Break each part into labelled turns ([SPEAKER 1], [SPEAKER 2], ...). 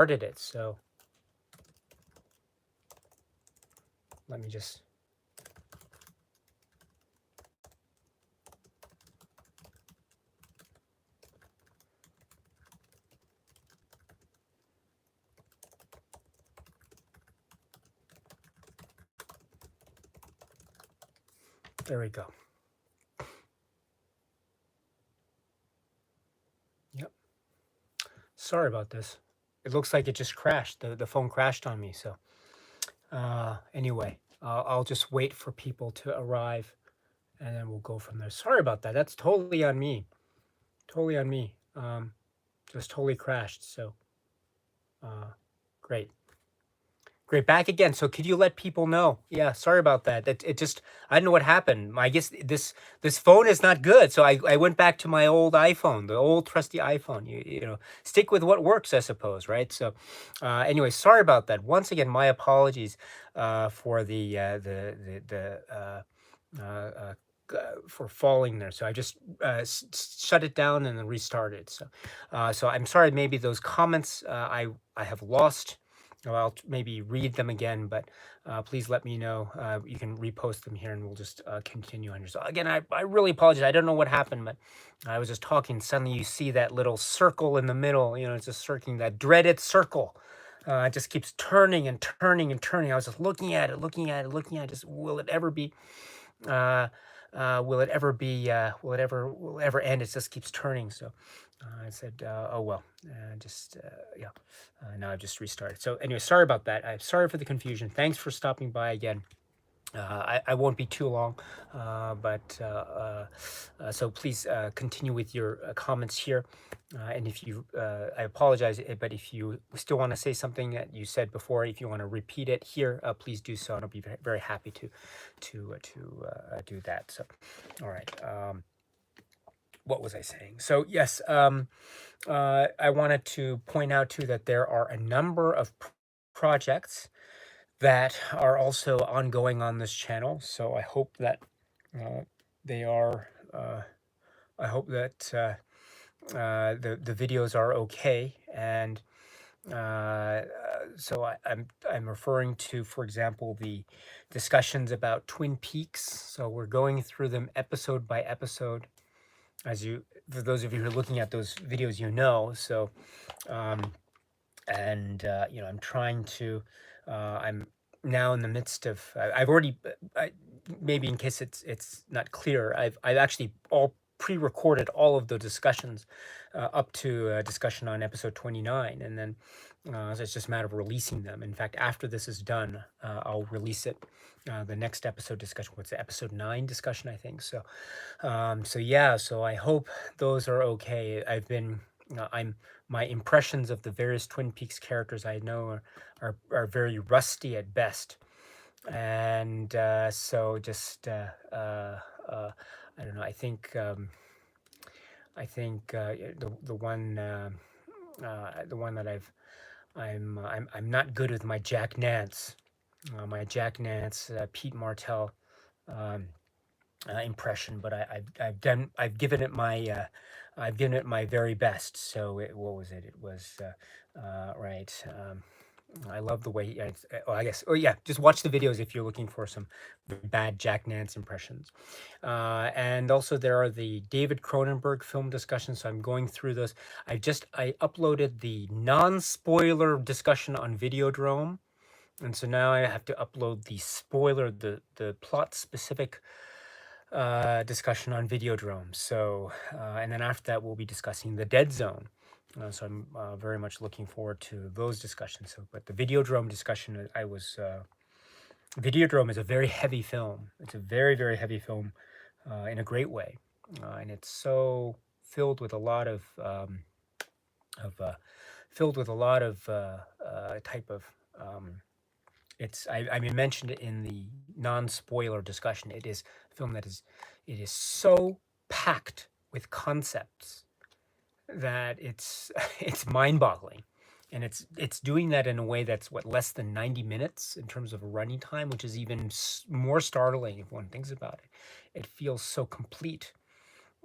[SPEAKER 1] started it. So let me just. There we go. Yep. Sorry about this. It looks like it just crashed. The phone crashed on me. So anyway, I'll just wait for people to arrive, and then we'll go from there. Sorry about that. That's totally on me. Totally on me. Just totally crashed. So great. Great, back again. So could you let people know? Yeah, sorry about that. It just, I don't know what happened. I guess this phone is not good. So I went back to my old iPhone, the old trusty iPhone. You know, stick with what works, I suppose, right? So anyway, sorry about that. Once again, my apologies for for falling there. So I just shut it down and then restarted. So so I'm sorry. Maybe those comments I have lost. Well, I'll maybe read them again, but please let me know. You can repost them here and we'll just continue on here. So again, I really apologize. I don't know what happened, but I was just talking. Suddenly you see that little circle in the middle, you know, it's just circling, that dreaded circle. It just keeps turning and turning and turning. I was just looking at it, looking at it, looking at it. Just, will it ever be, will it ever be, will it ever end? It just keeps turning. So I said, oh, well, yeah, now I've just restarted. So anyway, sorry about that. I'm sorry for the confusion. Thanks for stopping by again. I won't be too long, so please continue with your comments here. And if you, I apologize, but if you still want to say something that you said before, if you want to repeat it here, please do so, and I'll be very happy to do that. So, all right. What was I saying? So yes, I wanted to point out too that there are a number of projects that are also ongoing on this channel. So I hope that they are. I hope that the videos are okay, and so I'm referring to, for example, the discussions about Twin Peaks. So we're going through them episode by episode. As you, for those of you who are looking at those videos, you know. So, you know, I'm trying to. I'm now in the midst of. I've already. Maybe in case it's not clear, I've actually all pre-recorded all of the discussions up to discussion on episode 29, and then so it's just a matter of releasing them. In fact, after this is done, I'll release it. The next episode discussion, what's the episode 9 discussion, I think. So, so yeah, so I hope those are okay. I've been, my impressions of the various Twin Peaks characters I know are very rusty at best, and so just I don't know. I think the one that I'm not good with my Jack Nance, Pete Martell impression, but I've given it my very best. So what was it? It was right. I love the way. I guess. Oh yeah, just watch the videos if you're looking for some bad Jack Nance impressions. And also there are the David Cronenberg film discussions. So I'm going through those. I uploaded the non-spoiler discussion on Videodrome, and so now I have to upload the spoiler, the plot specific discussion on Videodrome. So and then after that we'll be discussing the Dead Zone. So I'm very much looking forward to those discussions. So, but the Videodrome discussion, Videodrome is a very heavy film. It's a very, very heavy film in a great way. And it's so filled with a lot of, type of, I mentioned it in the non-spoiler discussion. It is a film it is so packed with concepts that it's it's mind-boggling, and it's doing that in a way that's less than 90 minutes in terms of a running time, which is even more startling if one thinks about it. It feels so complete,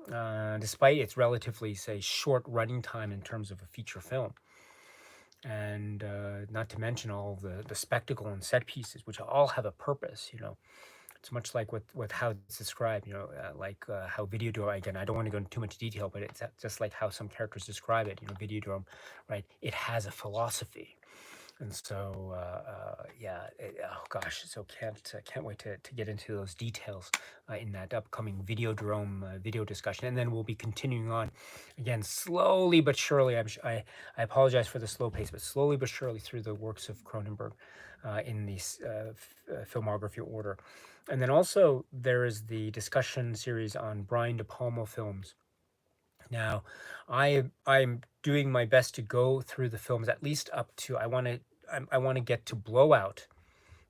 [SPEAKER 1] despite its relatively, say, short running time in terms of a feature film. and not to mention all the spectacle and set pieces, which all have a purpose. It's much like with how it's described. Like how Videodrome. Again, I don't want to go into too much detail, but it's just like how some characters describe it. Videodrome, right? It has a philosophy. And so, yeah, oh gosh, so can't wait to get into those details in that upcoming Videodrome video discussion, and then we'll be continuing on again slowly but surely. I apologize for the slow pace, but slowly but surely through the works of Cronenberg in the filmography order, and then also there is the discussion series on Brian De Palma films. Now, I'm doing my best to go through the films at least up to I want to get to Blowout,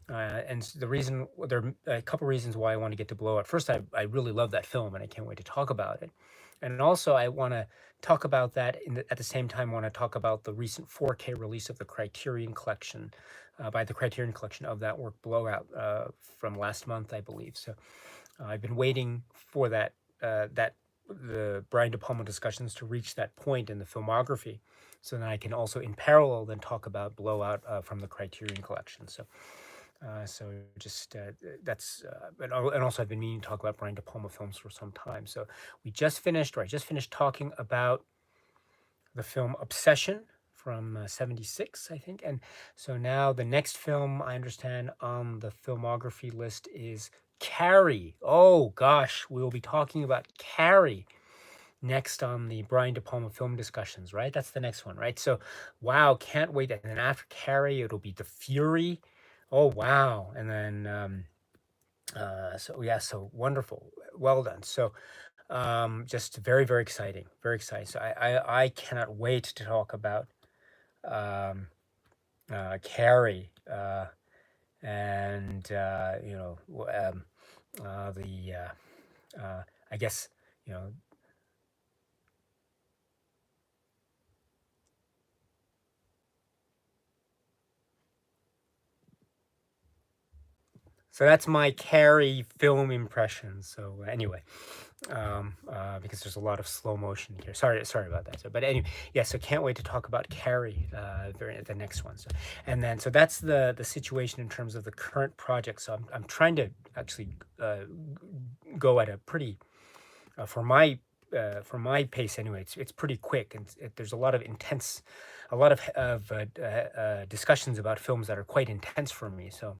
[SPEAKER 1] and the reason there are a couple reasons why I want to get to Blowout. First, I really love that film and I can't wait to talk about it, and also I want to talk about that at the same time. I want to talk about the recent 4K release of the Criterion Collection, by the Criterion Collection of that work Blowout from last month, I believe. So I've been waiting for that the Brian De Palma discussions to reach that point in the filmography, so then I can also in parallel then talk about Blowout from the Criterion Collection. So just that's and also I've been meaning to talk about Brian De Palma films for some time. So we just finished, or I just finished talking about the film Obsession from '76, I think. And so now the next film I understand on the filmography list is Carrie. Oh gosh, we will be talking about Carrie next on the Brian De Palma film discussions, right? That's the next one, right? So wow, can't wait. And then after Carrie, it'll be The Fury. Oh wow. And then so yeah, so wonderful. Well done. So just very, very exciting. Very exciting. So I cannot wait to talk about um, Carrie, and the I guess you know so that's my Carrie film impression. So anyway, because there's a lot of slow motion here. Sorry about that. So, but anyway, yeah. So can't wait to talk about Carrie, the next one. So, and then so that's the situation in terms of the current project. So I'm trying to actually go at a pretty for my pace anyway. It's pretty quick, and there's a lot of intense, a lot of discussions about films that are quite intense for me. So.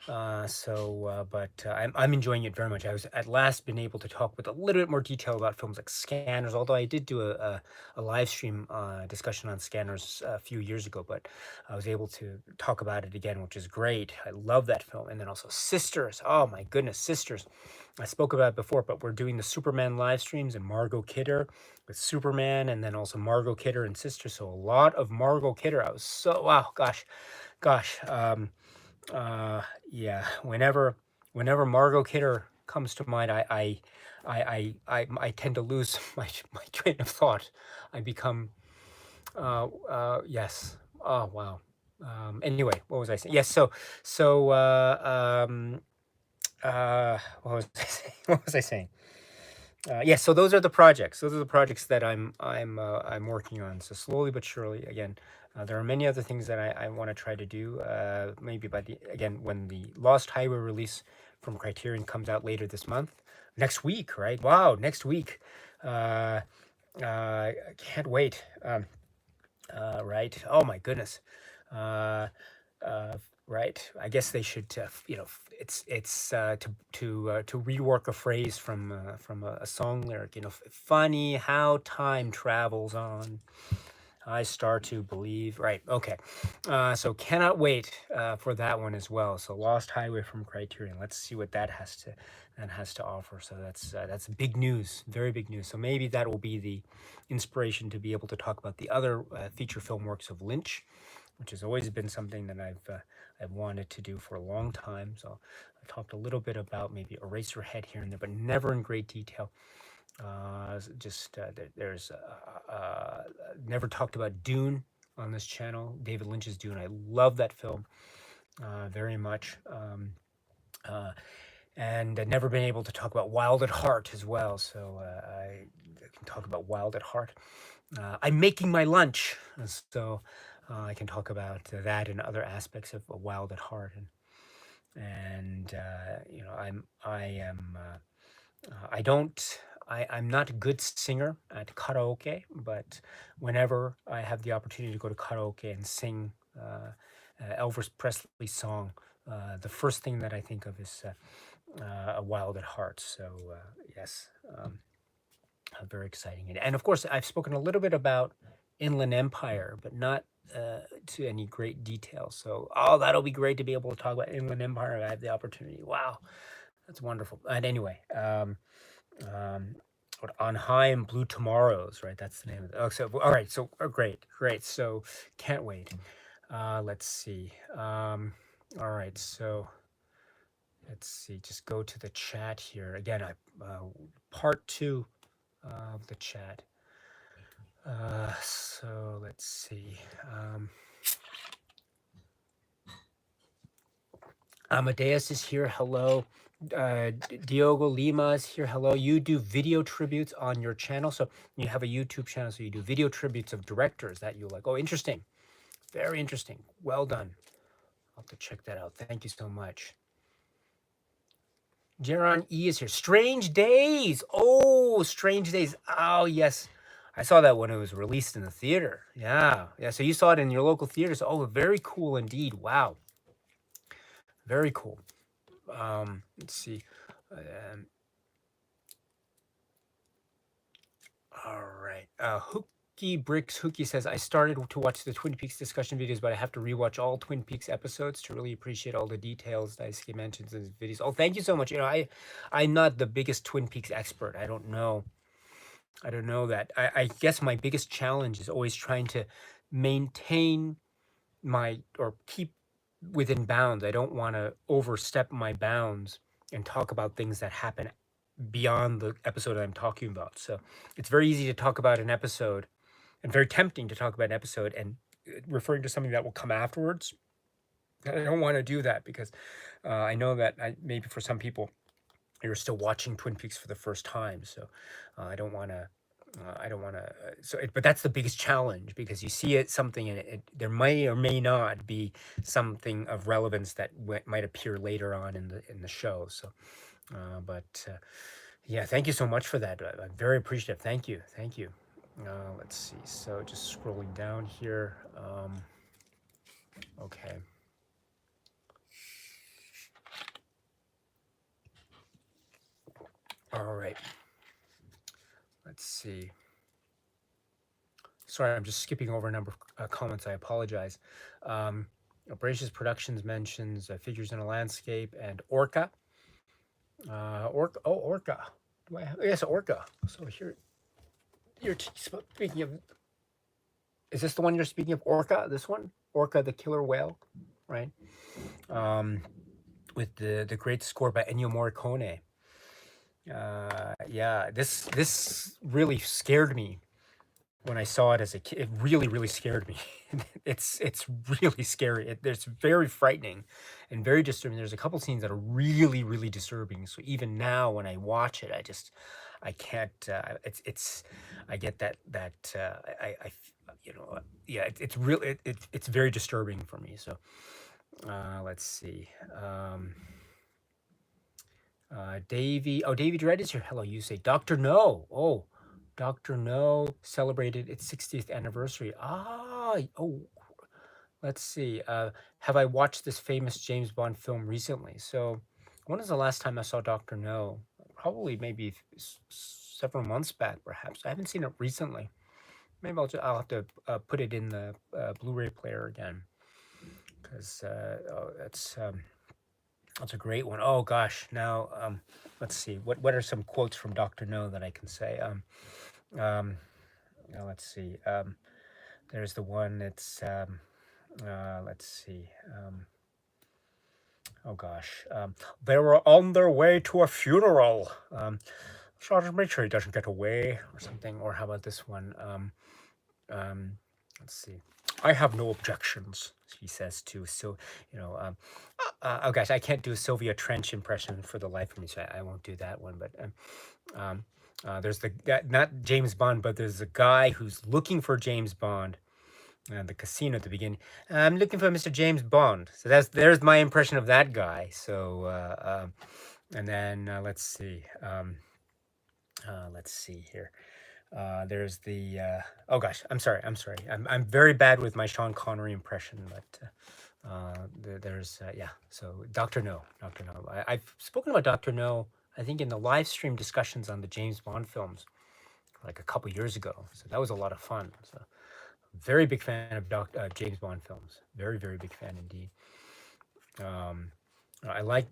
[SPEAKER 1] But I'm enjoying it very much. I was at last been able to talk with a little bit more detail about films like Scanners, although I did do a live stream discussion on Scanners a few years ago, but I was able to talk about it again, which is great. I love that film. And then also Sisters. Oh my goodness, Sisters. I spoke about it before, but we're doing the Superman live streams and Margot Kidder with Superman, and then also Margot Kidder and Sisters. So a lot of Margot Kidder. I was so, wow, gosh. Yeah, whenever Margot Kidder comes to mind, I tend to lose my train of thought. I become yes. Oh wow. Anyway, what was I saying? Yes. What was I saying? What was I saying? Yes. So those are the projects. Those are the projects that I'm working on. So slowly but surely, again, there are many other things that I want to try to do. Maybe by the again when the Lost Highway release from Criterion comes out later this month, next week, right? Wow, next week. Uh, can't wait. Right. Oh my goodness. Uh, right. I guess they should. It's to rework a phrase from a song lyric. Funny how time travels on. I start to believe. Right. Okay. So cannot wait for that one as well. So Lost Highway from Criterion. Let's see what that has to offer. So that's big news. Very big news. So maybe that will be the inspiration to be able to talk about the other feature film works of Lynch, which has always been something that I've wanted to do for a long time. So I talked a little bit about maybe Eraserhead here and there, but never in great detail. There's never talked about Dune on this channel. David Lynch's Dune. I love that film very much. And I've never been able to talk about Wild at Heart as well. So I can talk about Wild at Heart. I'm making my lunch, so I can talk about that and other aspects of Wild at Heart, and you know, I am I don't I'm not a good singer at karaoke, but whenever I have the opportunity to go to karaoke and sing Elvis Presley song, the first thing that I think of is a Wild at Heart. So yes, very exciting. And of course, I've spoken a little bit about Inland Empire, but not to any great detail. So, oh, that'll be great to be able to talk about Inland Empire. I have the opportunity. Wow, that's wonderful. And anyway, what, On High and Blue Tomorrows, right? That's the name of it. Oh, so all right. So great, great. So can't wait. Let's see. All right. So let's see. Just go to the chat here again. Part two of the chat. So let's see. Amadeus is here. Hello. Diogo Lima is here. Hello. You do video tributes on your channel. So you have a YouTube channel. So you do video tributes of directors that you like. Oh, interesting. Very interesting. Well done. I'll have to check that out. Thank you so much. Jaron E is here. Strange Days. Oh, Strange Days. Oh, yes. I saw that when it was released in the theater. Yeah. Yeah. So you saw it in your local theaters. Oh, very cool indeed. Wow. Very cool. Let's see. All right. Hooky says, I started to watch the Twin Peaks discussion videos, but I have to rewatch all Twin Peaks episodes to really appreciate all the details Daisuke mentions in his videos. Oh, thank you so much. You know, I'm not the biggest Twin Peaks expert. I don't know that. I guess my biggest challenge is always trying to maintain or keep within bounds. I don't want to overstep my bounds and talk about things that happen beyond the episode I'm talking about. So it's very easy to talk about an episode and very tempting to talk about an episode and referring to something that will come afterwards. I don't want to do that because I know that maybe for some people you're still watching Twin Peaks for the first time. So I don't want to. But that's the biggest challenge because you see something and there may or may not be something of relevance that might appear later on in the show. So, yeah, thank you so much for that. I'm very appreciative. Thank you, thank you. Let's see. So just scrolling down here. Okay. All right. Let's see. Sorry, I'm just skipping over a number of comments. I apologize. Abrasius Productions mentions Figures in a Landscape and Orca. Orca. Oh, Orca. Do I have? Yes, Orca. So here, you're speaking of. Is this the one you're speaking of? Orca. This one, Orca, the killer whale, right? With the great score by Ennio Morricone. Yeah, this really scared me when I saw it as a kid. It really scared me. It's really scary. It's very frightening and very disturbing. There's a couple scenes that are really disturbing. So even now when I watch it, I can't. I get that you know, yeah. It's real. It's very disturbing for me. So let's see. Davy Dredd is here. Hello, you say Dr. No. Oh, Dr. No celebrated its 60th anniversary. Let's see. Have I watched this famous James Bond film recently? So, when was the last time I saw Dr. No? Probably maybe several months back, perhaps. I haven't seen it recently. Maybe I'll have to put it in the Blu-ray player again, because that's a great one. Oh gosh. Now, let's see. What are some quotes from Dr. No that I can say? Now let's see. There's the one that's let's see. Oh gosh. They were on their way to a funeral. Sergeant, make sure he doesn't get away or something. Or how about this one? Let's see. I have no objections, he says too. So, you know, oh gosh, I can't do a Sylvia Trench impression for the life of me, so I won't do that one. But There's not James Bond, but there's a guy who's looking for James Bond. The casino at the beginning. I'm looking for Mr. James Bond. So there's my impression of that guy. So and then let's see here. There's the oh gosh, I'm sorry. I'm very bad with my Sean Connery impression, but there's yeah. So Doctor No. I've spoken about Doctor No. I think in the live stream discussions on the James Bond films, like a couple years ago. So that was a lot of fun. So very big fan of James Bond films. Very very big fan indeed. Um, I like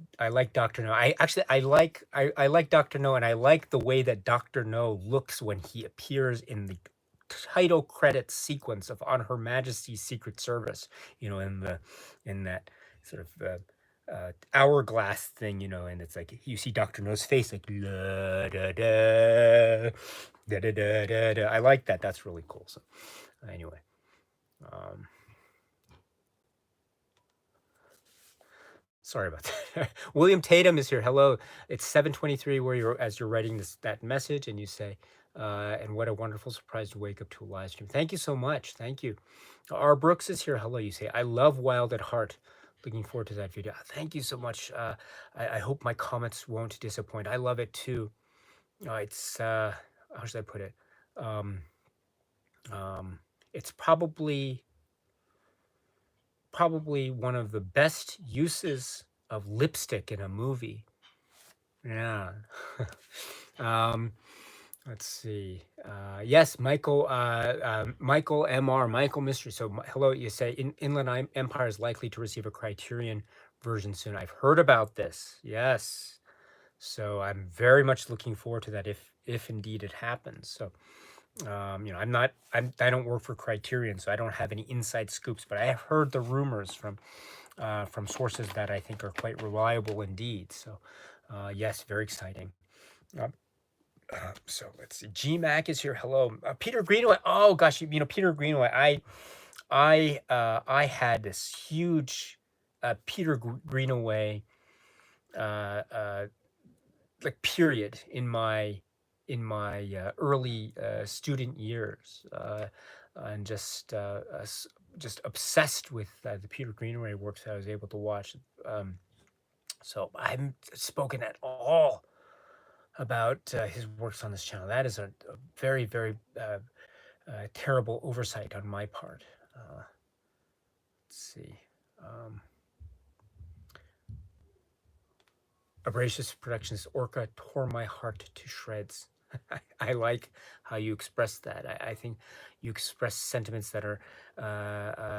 [SPEAKER 1] Doctor No. I like Doctor No, and I like the way that Doctor No looks when he appears in the title credits sequence of On Her Majesty's Secret Service. You know, in that sort of hourglass thing. You know, and it's like you see Doctor No's face like la, da, da, da, da, da, da, da. I like that. That's really cool. So anyway. Um, Sorry about that. William Tatum is here. Hello. It's 7:23 where you're as you're writing that message, and you say, and what a wonderful surprise to wake up to a live stream. Thank you so much. Thank you. R. Brooks is here. Hello. You say, I love Wild at Heart. Looking forward to that video. Thank you so much. I hope my comments won't disappoint. I love it too. It's how should I put it? Um, it's probably one of the best uses of lipstick in a movie. Yeah. um, let's see. Yes, Michael Mr. Michael Mystery. So hello, you say Inland Empire is likely to receive a Criterion version soon. I've heard about this. Yes. So I'm very much looking forward to that if indeed it happens. So I don't work for Criterion, so I don't have any inside scoops, but I have heard the rumors from sources that I think are quite reliable indeed. So yes, very exciting. Um, so let's see. GMAC is here. Hello, Peter Greenaway. Oh gosh, Peter Greenaway. I had this huge Peter Greenaway like period in my early student years, and just obsessed with the Peter Greenaway works that I was able to watch. So I haven't spoken at all about his works on this channel. That is a very very terrible oversight on my part. Let's see. Abrasius Productions Orca tore my heart to shreds. I like how you express that. I think you express sentiments that are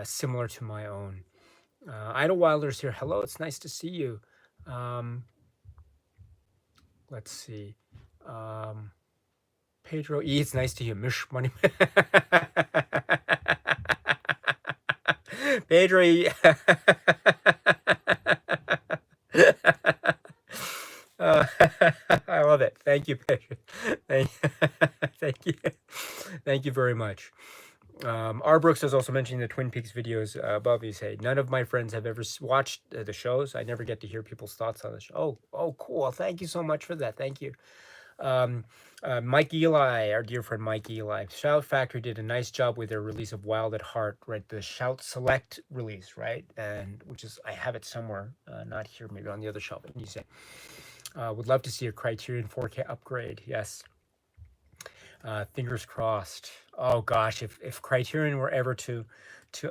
[SPEAKER 1] similar to my own. Idlewilder's here. Hello, it's nice to see you. Let's see. Pedro E, it's nice to hear Mish Money. Pedro E. I love it. Thank you, Pedro. Thank, thank you. Thank you very much. R. Brooks is also mentioning the Twin Peaks videos above. You say, none of my friends have ever watched the shows. I never get to hear people's thoughts on the show. Oh, cool. Thank you so much for that. Thank you. Mike Eli, our dear friend Mike Eli. Shout Factory did a nice job with their release of Wild at Heart, right? The Shout Select release, right? And which is, I have it somewhere, not here, maybe on the other shelf. And you say, would love to see a Criterion 4K upgrade. Yes. Fingers crossed. Oh gosh, if Criterion were ever to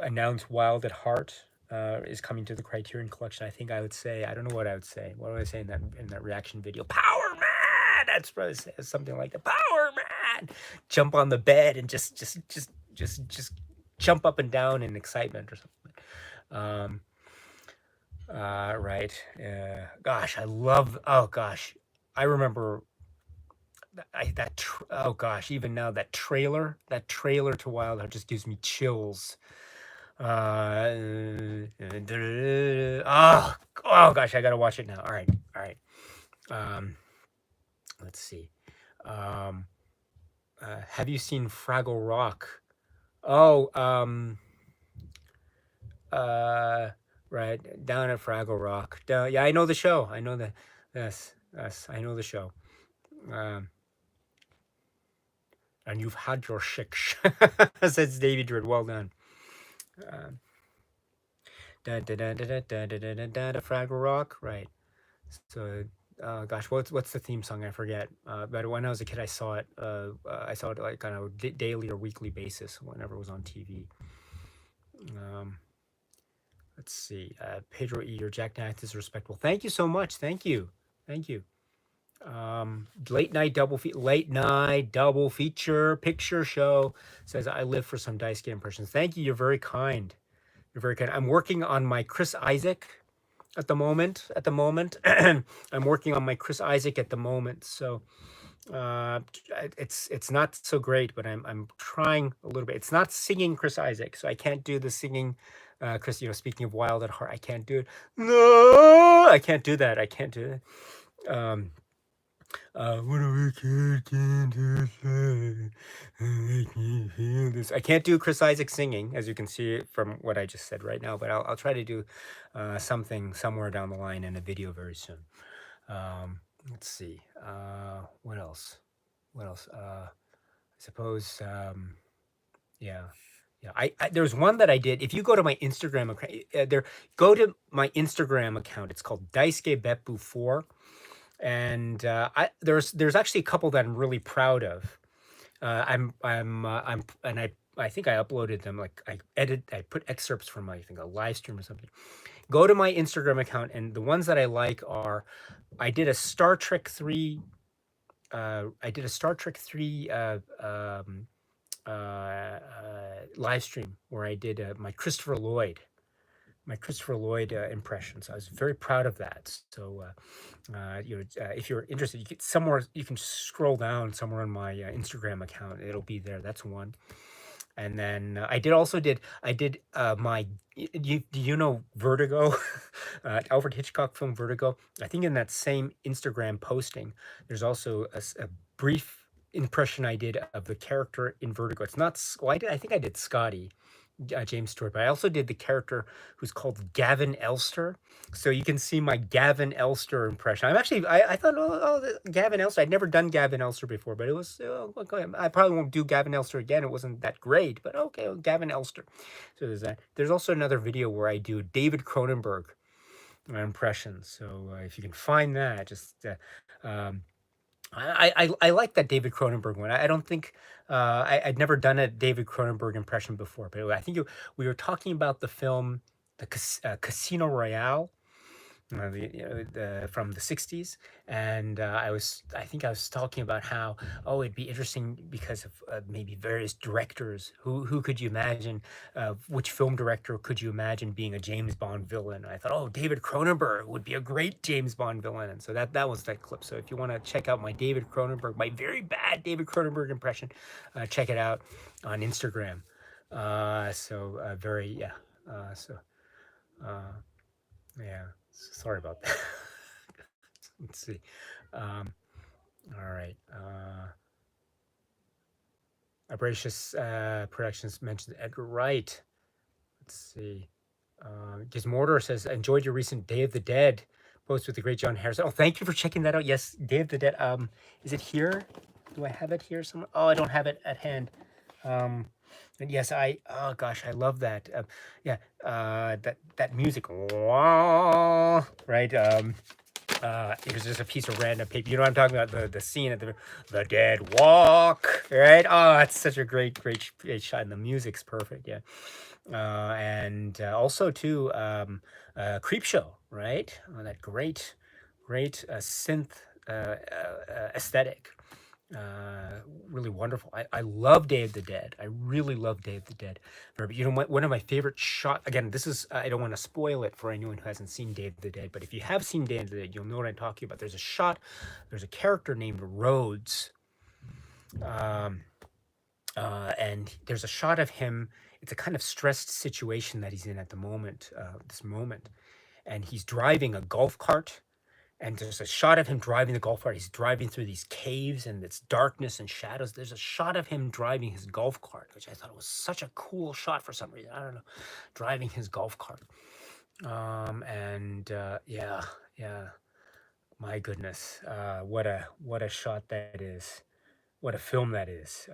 [SPEAKER 1] announce Wild at Heart is coming to the Criterion collection, I think I would say, I don't know what I would say. What do I say in that reaction video? Power Man! That's probably something like the Power Man. Jump on the bed and just jump up and down in excitement or something. Right. Gosh, I love. Oh gosh, I remember. Oh gosh, even now that trailer to Wild Heart just gives me chills. Oh gosh, I gotta watch it now. All right. Let's see. Have you seen Fraggle Rock? Oh, right down at Fraggle Rock. Down, yeah, I know the show. I know the yes, I know the show. And you've had your shiksh, says David Dread. Well done. Um, da da da da da da da da da da Fraggle Rock. Right. So, gosh, what's the theme song? I forget. But when I was a kid, I saw it. I saw it like on a daily or weekly basis whenever it was on TV. Um, let's see. Pedro E. Your Jack Knight is respectable. Thank you so much. Thank you. Thank you. Late night double feature picture show says I live for some Daisuke impressions. Thank you. You're very kind. You're very kind. I'm working on my Chris Isaac at the moment. I'm working on my Chris Isaac at the moment. So it's not so great, but I'm trying a little bit. It's not singing Chris Isaac, so I can't do the singing. Chris, speaking of Wild at Heart, I can't do it. No, I can't do that. I can't do it. What a wicked thing to say, make me feel this. I can't do Chris Isaac singing, as you can see from what I just said right now, but I'll try to do something somewhere down the line in a video very soon. Let's see. What else? What else? I suppose, yeah. Yeah, there's one that I did. If you go to my Instagram account, go to my Instagram account. It's called Daisuke Beppu 4, and there's actually a couple that I'm really proud of. And I think I uploaded them. Like I put excerpts from I think a live stream or something. Go to my Instagram account, and the ones that I like are, I did a Star Trek 3. I did a Star Trek 3 live stream where I did my Christopher Lloyd impression. So I was very proud of that. So if you're interested, you can scroll down somewhere on my Instagram account. It'll be there. That's one. And then I did my, do you know Vertigo? Alfred Hitchcock film Vertigo. I think in that same Instagram posting, there's also a brief impression I did of the character in Vertigo. It's not, I think I did Scotty, James Stewart, but I also did the character who's called Gavin Elster. So you can see my Gavin Elster impression. I thought, Gavin Elster. I'd never done Gavin Elster before, but it was, okay. I probably won't do Gavin Elster again. It wasn't that great, but okay, Gavin Elster. So there's that. There's also another video where I do David Cronenberg impressions. So if you can find that, just I like that David Cronenberg one. I don't think I'd never done a David Cronenberg impression before, but I think we were talking about the film, Casino Royale, from the 60s, and I think I was talking about how, it'd be interesting because of maybe various directors. Who could you imagine? Which film director could you imagine being a James Bond villain? I thought, David Cronenberg would be a great James Bond villain, and so that was that clip. So if you want to check out my very bad David Cronenberg impression, check it out on Instagram. Very, yeah. Yeah. Sorry about that. Let's see. All right. Abracious Productions mentioned Edgar Wright. Let's see. Gizmortar says, enjoyed your recent Day of the Dead post with the great John Harrison. Oh, thank you for checking that out. Yes, Day of the Dead. Is it here? Do I have it here somewhere? Oh, I don't have it at hand. And yes, oh gosh, I love that. Yeah, that music, right? It was just a piece of random paper. You know what I'm talking about? The scene at the dead walk, right? Oh, it's such a great shot, and the music's perfect. Yeah, and also too, Creepshow, right? That great synth aesthetic. Really wonderful. I love Day of the Dead. I really love Day of the Dead. But one of my favorite shot, again, this is, I don't want to spoil it for anyone who hasn't seen Day of the Dead, but if you have seen Day of the Dead, you'll know what I'm talking about. There's a character named Rhodes, and there's a shot of him. It's a kind of stressed situation that he's in at the moment, this moment, and he's driving a golf cart. And there's a shot of him driving the golf cart. He's driving through these caves and it's darkness and shadows. There's a shot of him driving his golf cart, which I thought was such a cool shot for some reason. I don't know, driving his golf cart. Yeah, my goodness, what a shot that is. what a film that is.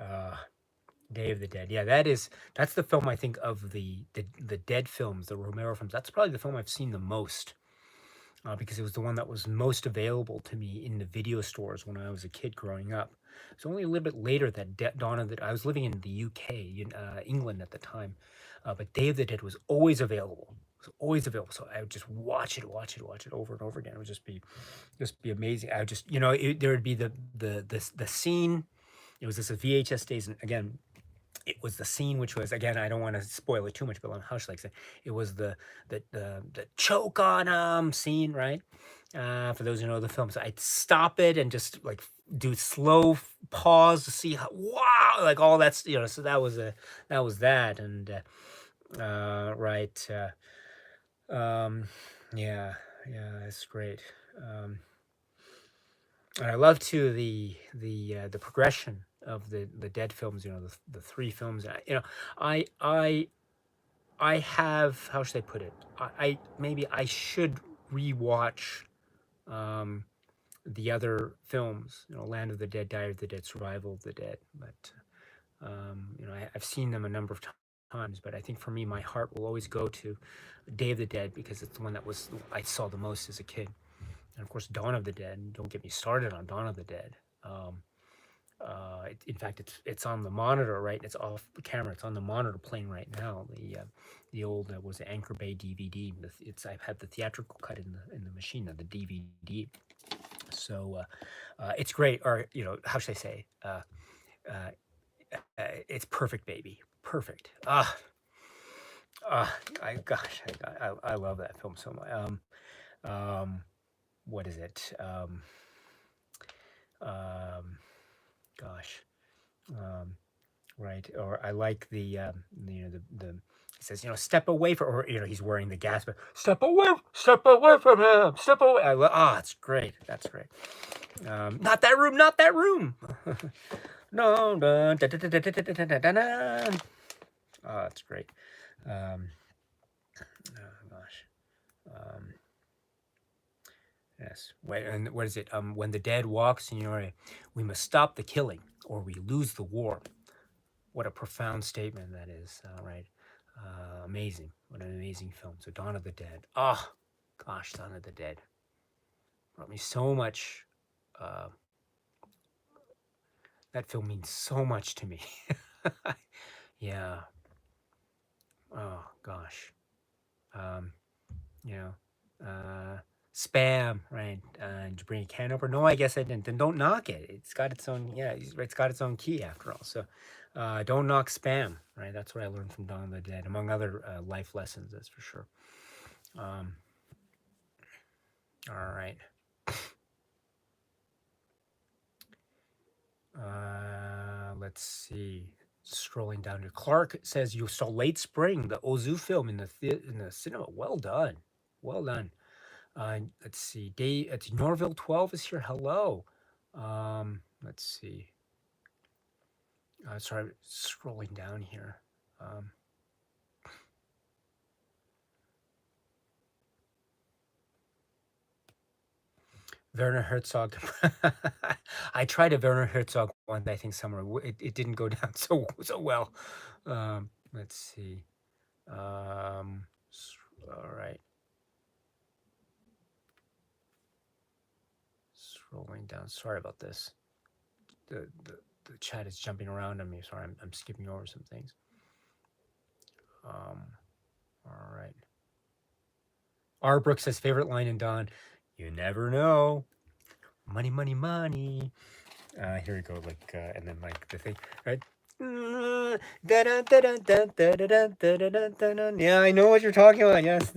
[SPEAKER 1] Day of the Dead. Yeah, that's the film I think of the Dead films, the Romero films. That's probably the film I've seen the most. Because it was the one that was most available to me in the video stores when I was a kid growing up. It's only a little bit later that Dawn of the I was living in the UK, England at the time, but Day of the Dead was always available. It was always available, so I would just watch it over and over again. It would just be amazing. I would just, there would be the scene. It was this VHS days, and again, it was the scene which was, again, I don't want to spoil it too much, but how should I say? It was the choke on scene, right? For those who know the film, so I'd stop it and just like do slow pause to see how, wow, like all that's, so that was that. And right, yeah, yeah, that's great. And I love too the progression of the Dead films. The three films. I have, how should I put it? I maybe I should rewatch um, the other films. Land of the Dead, Diary of the Dead, Survival of the Dead. But I've seen them a number of times. But I think for me, my heart will always go to Day of the Dead because it's the one that I saw the most as a kid. And of course, Dawn of the Dead. Don't get me started on Dawn of the Dead. In fact, it's on the monitor, right? It's off the camera. It's on the monitor playing right now. The old was the Anchor Bay DVD. I've had the theatrical cut in the machine of the DVD. So it's great. Or how should I say? It's perfect, baby. Perfect. I love that film so much. What is it? Gosh. Right. Or I like the he says, step away from, or he's wearing the gas, but step away from him, step away. It's great. That's great. Not that room, not that room. No, dun, dun, dun, dun, dun, dun, dun, dun, dun, dun. Oh, that's great. Oh gosh. Yes. And what is it? When the dead walk, Signore, we must stop the killing, or we lose the war. What a profound statement that is, right? Amazing. What an amazing film. So Dawn of the Dead. Oh, gosh, Dawn of the Dead. Brought me so much. That film means so much to me. Yeah. Oh, gosh. Spam, right? Did you bring a can over? No, I guess I didn't. Then don't knock it. It's got its own, it's got its own key after all. So don't knock spam, right? That's what I learned from Dawn of the Dead, among other life lessons, that's for sure. All right. Let's see. Scrolling down here. Clark says you saw Late Spring, the Ozu film in the cinema. Well done. Well done. Let's see. It's Norville 12 is here. Hello. Let's see. Sorry, scrolling down here. Werner Herzog. I tried a Werner Herzog one, I think somewhere. It didn't go down so well. Let's see. All right. Scrolling down. Sorry about this. The chat is jumping around on me. Sorry, I'm skipping over some things. All right. R. Brooks says favorite line in Dawn. You never know. Money, money, money. Here we go. Like, and then like the thing, right? Yeah, I know what you're talking about. Yes.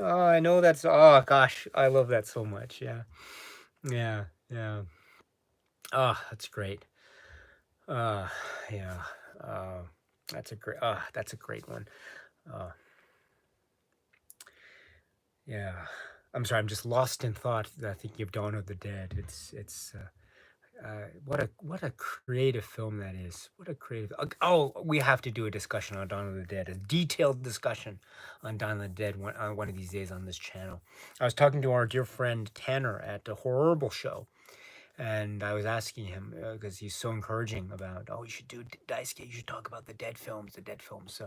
[SPEAKER 1] Oh, I know that's. Oh gosh, I love that so much. Yeah, yeah, yeah. Oh, that's great. Yeah. That's a great one. Yeah. I'm sorry, I'm just lost in thought. Thinking of Dawn of the Dead. what a creative film that is. What a creative. Oh, we have to do a discussion on Dawn of the Dead, a detailed discussion on Dawn of the Dead one of these days on this channel. I was talking to our dear friend Tanner at the Horrible Show, and I was asking him because he's so encouraging about, oh, you should do Daisuke, you should talk about the dead films, the dead films.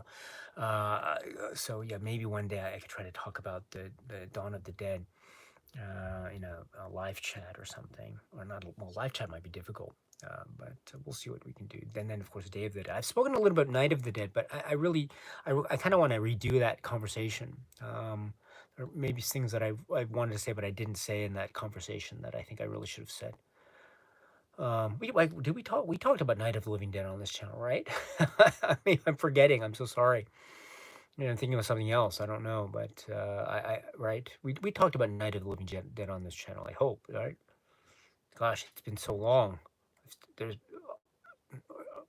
[SPEAKER 1] So yeah, maybe one day I could try to talk about the Dawn of the Dead, in a live chat or something, or not. Well, live chat might be difficult, but we'll see what we can do. Then of course, Day of the Dead. I've spoken a little bit Night of the Dead, but I really, I kind of want to redo that conversation. Or maybe things that I wanted to say, but I didn't say in that conversation that I think I really should have said. Did we talk? We talked about Night of the Living Dead on this channel, right? I mean, I'm forgetting. I'm so sorry. I'm thinking of something else. I don't know, but right. We talked about Night of the Living Dead on this channel. I hope, right? Gosh, it's been so long. There's,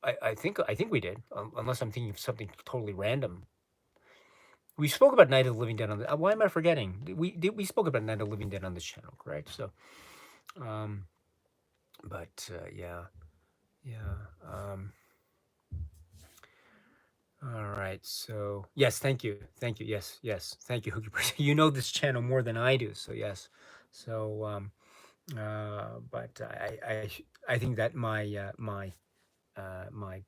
[SPEAKER 1] I think we did, unless I'm thinking of something totally random. We spoke about Night of the Living Dead on the. Why am I forgetting? We spoke about Night of the Living Dead on this channel, correct? So, um, but yeah. All right. So yes, thank you, yes, thank you, Hooky Person. You know this channel more than I do, so yes. So, but I think that my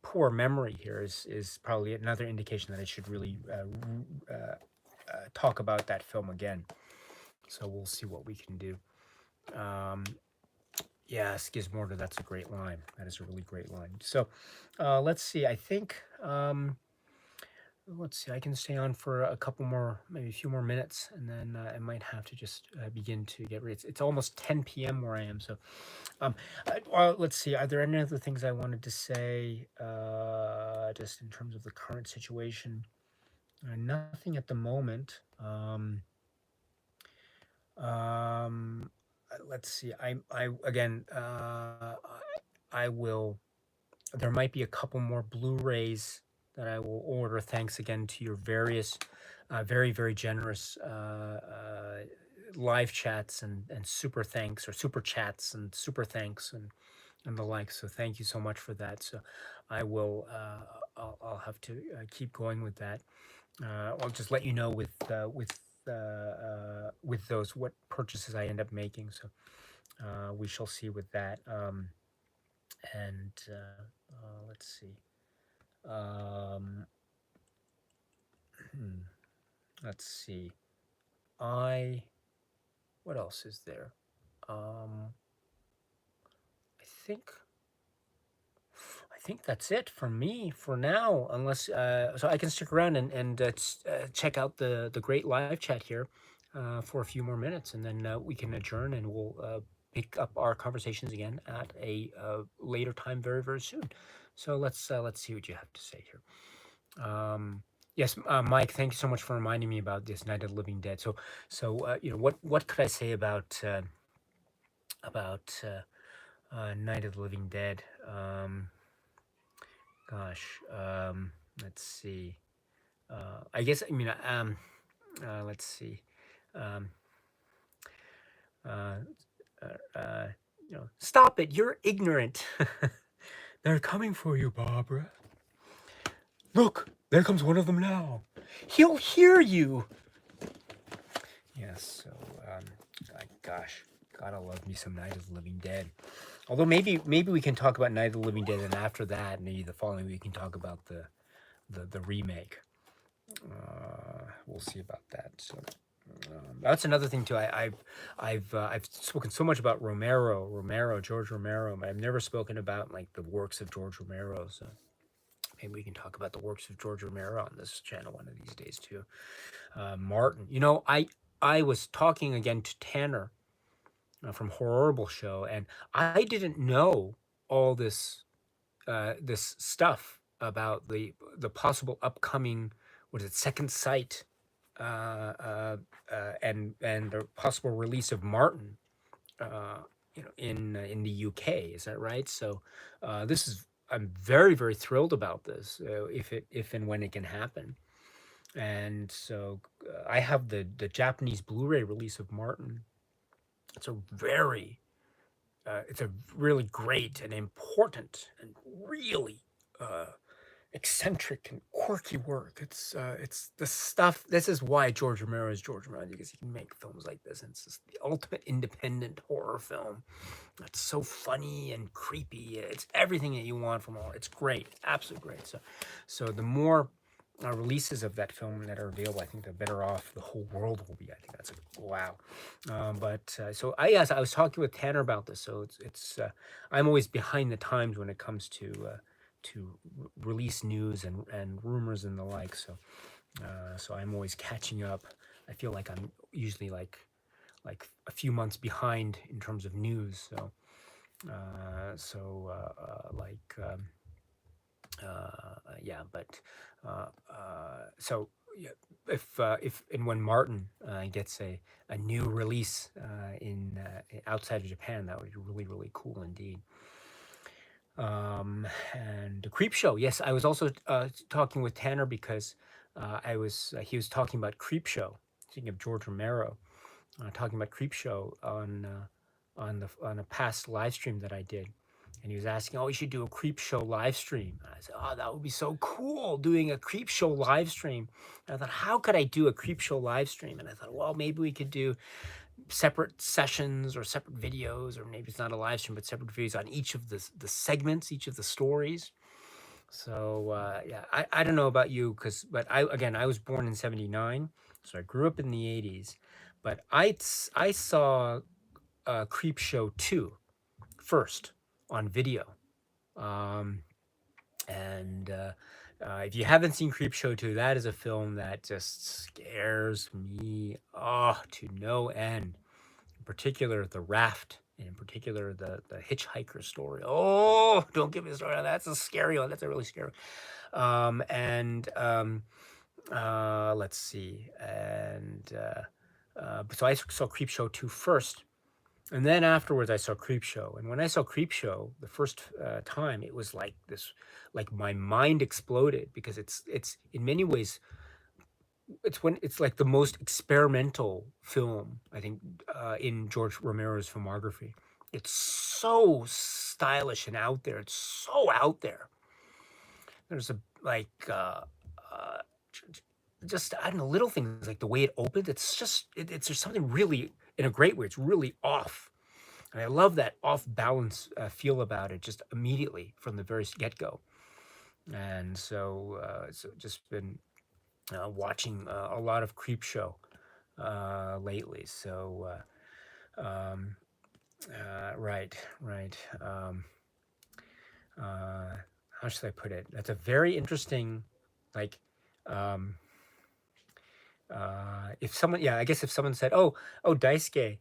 [SPEAKER 1] poor memory here is probably another indication that I should really talk about that film again. So we'll see what we can do. Yes, Gizmorder, that's a great line. That is a really great line. So let's see. I think. Let's see, I can stay on for a couple more, maybe a few more minutes, and then I might have to just begin to get ready. It's almost 10 p.m. where I am, so let's see. Are there any other things I wanted to say, just in terms of the current situation? Nothing at the moment. Let's see. I again, I will. There might be a couple more Blu-rays that I will order. Thanks again to your various, very, very generous live chats and super thanks, or super chats and super thanks and the like. So thank you so much for that. So I will, I'll have to keep going with that. I'll just let you know with those what purchases I end up making. So we shall see with that. And let's see. Hmm, let's see. What else is there? I think that's it for me for now. Unless so, I can stick around and check out the great live chat here for a few more minutes, and then we can adjourn, and we'll pick up our conversations again at a later time, very very soon. So let's see what you have to say here. Yes, Mike, thank you so much for reminding me about this Night of the Living Dead. So what could I say about Night of the Living Dead? Gosh, let's see. I guess let's see. Um, uh, stop it! You're ignorant. They're coming for you, Barbara. Look, there comes one of them now. He'll hear you. Yes. So, gosh, gotta love me some Night of the Living Dead. Although maybe we can talk about Night of the Living Dead, and after that, maybe the following week we can talk about the remake. We'll see about that. So that's another thing too. I've spoken so much about George Romero, but I've never spoken about like the works of George Romero. So maybe we can talk about the works of George Romero on this channel one of these days too. Martin, I was talking again to Tanner from Horrible Show, and I didn't know all this this stuff about the possible upcoming, what is it, Second Sight, and the possible release of Martin, in the UK. Is that right? So this is, I'm very very thrilled about this, if and when it can happen. And so I have the Japanese Blu-ray release of Martin. It's a very it's a really great and important and really eccentric and quirky work. It's the stuff. This is why George Romero is George Romero, because he can make films like this, and it's just the ultimate independent horror film. It's so funny and creepy. It's everything that you want from horror. It's great, absolutely great. So the more releases of that film that are available, I think the better off the whole world will be. I think that's a wow. So yes, I was talking with Tanner about this. So I'm always behind the times when it comes to release news and rumors and the like. So I'm always catching up. I feel like I'm usually like a few months behind in terms of news. Yeah, but so yeah, if and when Martin gets a new release in outside of Japan, that would be really really cool indeed. And the Creep Show. Yes, I was also talking with Tanner because he was talking about Creep Show. Speaking of George Romero, talking about Creep Show on a past live stream that I did, and he was asking, "Oh, you should do a Creep Show live stream." And I said, "Oh, that would be so cool, doing a Creep Show live stream." And I thought, how could I do a Creep Show live stream? And I thought, well, maybe we could do separate sessions or separate videos, or maybe it's not a live stream, but separate videos on each of the segments, each of the stories. So yeah, I don't know about you, but I was born in '79, so I grew up in the '80s, but I saw Creep Show 2 first on video. Um, and if you haven't seen Creep Show 2, that is a film that just scares me to no end. In particular, the raft, and in particular, the hitchhiker story. Oh, don't give me a story on that. That's a scary one. That's a really scary one. Let's see. So I saw Creep Show 2 first. And then afterwards, I saw Creep Show. And when I saw Creep Show the first time, it was like this, like my mind exploded, because it's in many ways, it's like the most experimental film, I think, in George Romero's filmography. It's so stylish and out there. It's so out there. There's just, I don't know, little things like the way it opened. It's just it's there's something really, in a great way. It's really off. And I love that off balance feel about it just immediately from the very get go. And so just been watching a lot of Creep Show lately. Right. How should I put it? That's a very interesting, like, um, if someone, yeah, I guess if someone said, "Oh, Daisuke,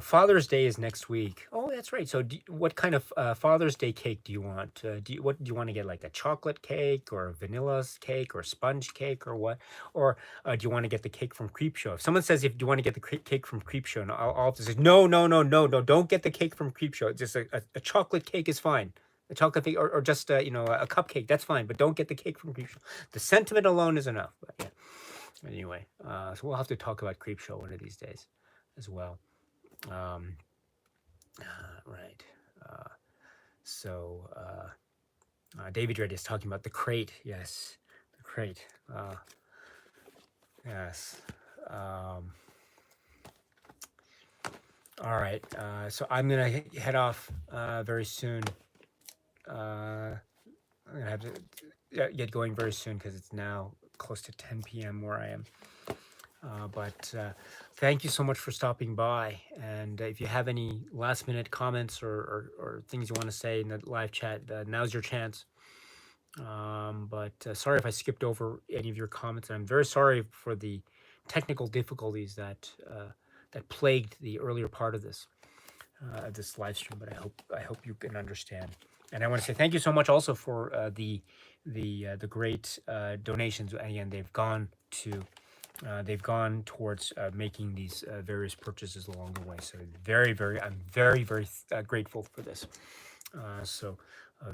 [SPEAKER 1] Father's Day is next week." Oh, that's right. So, what kind of Father's Day cake do you want? What do you want to get? Like a chocolate cake or a vanilla cake or sponge cake or what? Or do you want to get the cake from Creep Show? If someone says, "If you want to get the cake from Creep Show," and I'll have to say, "No, no, no, no, no! Don't get the cake from Creep Show. Just a chocolate cake is fine." A chocolate cake, or just a cupcake, that's fine, but don't get the cake from Creep Show. The sentiment alone is enough. But yeah. Anyway, so we'll have to talk about Creep Show one of these days as well. Um, right. So David Red is talking about the crate. Yes, the crate. Yes. All right. So I'm gonna head off very soon. I'm gonna have to get going very soon because it's now close to 10 p.m. where I am. But thank you so much for stopping by. And if you have any last minute comments or things you want to say in the live chat, now's your chance. But sorry if I skipped over any of your comments. And I'm very sorry for the technical difficulties that plagued the earlier part of this live stream. But I hope you can understand. And I want to say thank you so much also for the great donations. Again, they've gone towards making these various purchases along the way. So I'm very grateful for this.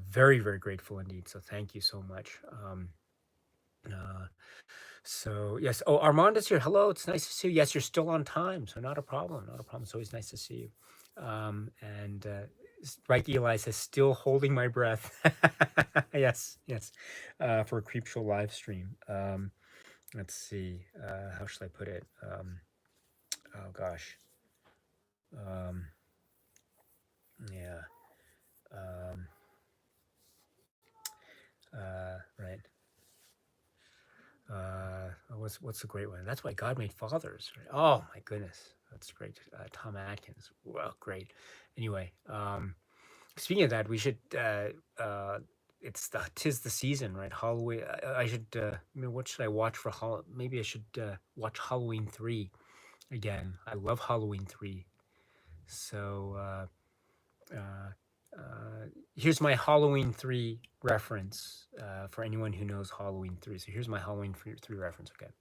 [SPEAKER 1] Very grateful indeed. So thank you so much. So yes. Oh, Armand is here. Hello. It's nice to see you. Yes, you're still on time, so not a problem. Not a problem. It's always nice to see you. And Right, Eli says, still holding my breath. Yes, yes, for a Creep Show live stream. Let's see, how should I put it? Oh gosh, um, yeah, um, right. What's a great one? That's why God made fathers. Right? Oh my goodness, that's great. Tom Atkins. Well, great. Anyway, speaking of that, we should. It's the tis the season, right? Halloween. I should. What should I watch for Hall? Maybe I should watch Halloween 3 again. I love Halloween 3. So here's my Halloween 3 reference for anyone who knows Halloween 3. So here's my Halloween 3 reference. Okay.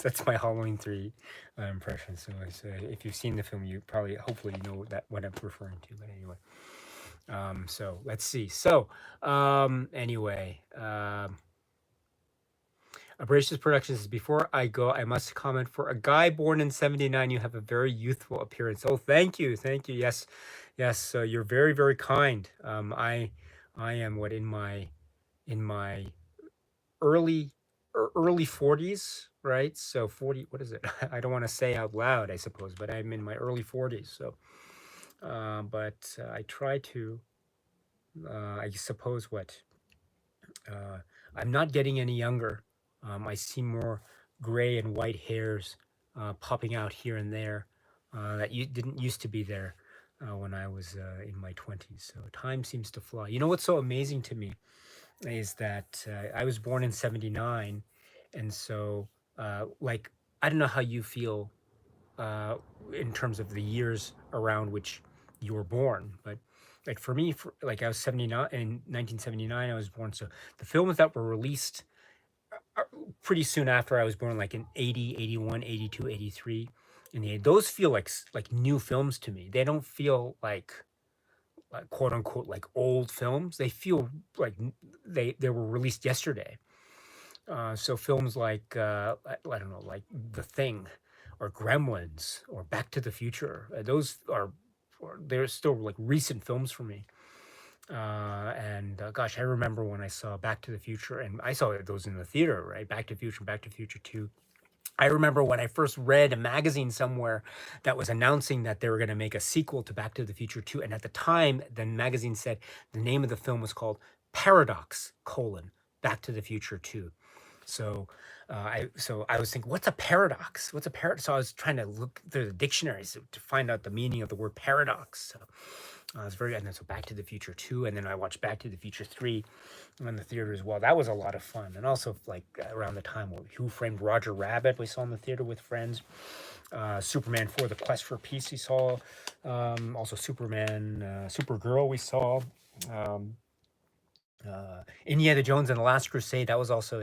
[SPEAKER 1] That's my Halloween 3 impression. So if you've seen the film, you probably, hopefully, you know that what I'm referring to. But anyway, so let's see. So anyway, Abrasius Productions says, before I go, I must comment, for a guy born in '79, you have a very youthful appearance. Oh, thank you, thank you. Yes, yes. So you're very, very kind. I am what, in my early early 40s, right? So 40, what is it? I don't want to say out loud, I suppose, but I'm in my early 40s. So but I try to, I suppose, what, uh, I'm not getting any younger. I see more gray and white hairs popping out here and there that you didn't used to be there when I was in my 20s. So time seems to fly. You know what's so amazing to me is that I was born in '79, and so like, I don't know how you feel uh, in terms of the years around which you were born, but like for me, like I was 79 in 1979, I was born. So the films that were released uh, pretty soon after I was born, like in 80, 81, 82, 83, and those feel like like new films to me. They don't feel like quote unquote like old films. They feel like they were released yesterday. So films like I don't know, like The Thing, or Gremlins, or Back to the Future. Those are, they're still like recent films for me. And Gosh, I remember when I saw Back to the Future, and I saw those in the theater, right? Back to the Future, Back to the Future 2. I remember when I first read a magazine somewhere that was announcing that they were going to make a sequel to Back to the Future 2. And at the time, the magazine said the name of the film was called Paradox, Back to the Future 2. So I was thinking, what's a paradox? What's a paradox? So I was trying to look through the dictionaries to find out the meaning of the word paradox. So I was very, and then so Back to the Future 2, and then I watched Back to the Future 3 in the theater as well. That was a lot of fun. And also, like, around the time when Who Framed Roger Rabbit, we saw in the theater with friends. Superman 4, The Quest for Peace, we saw. Also Supergirl, we saw. Um, Indiana Jones and the Last Crusade, that was also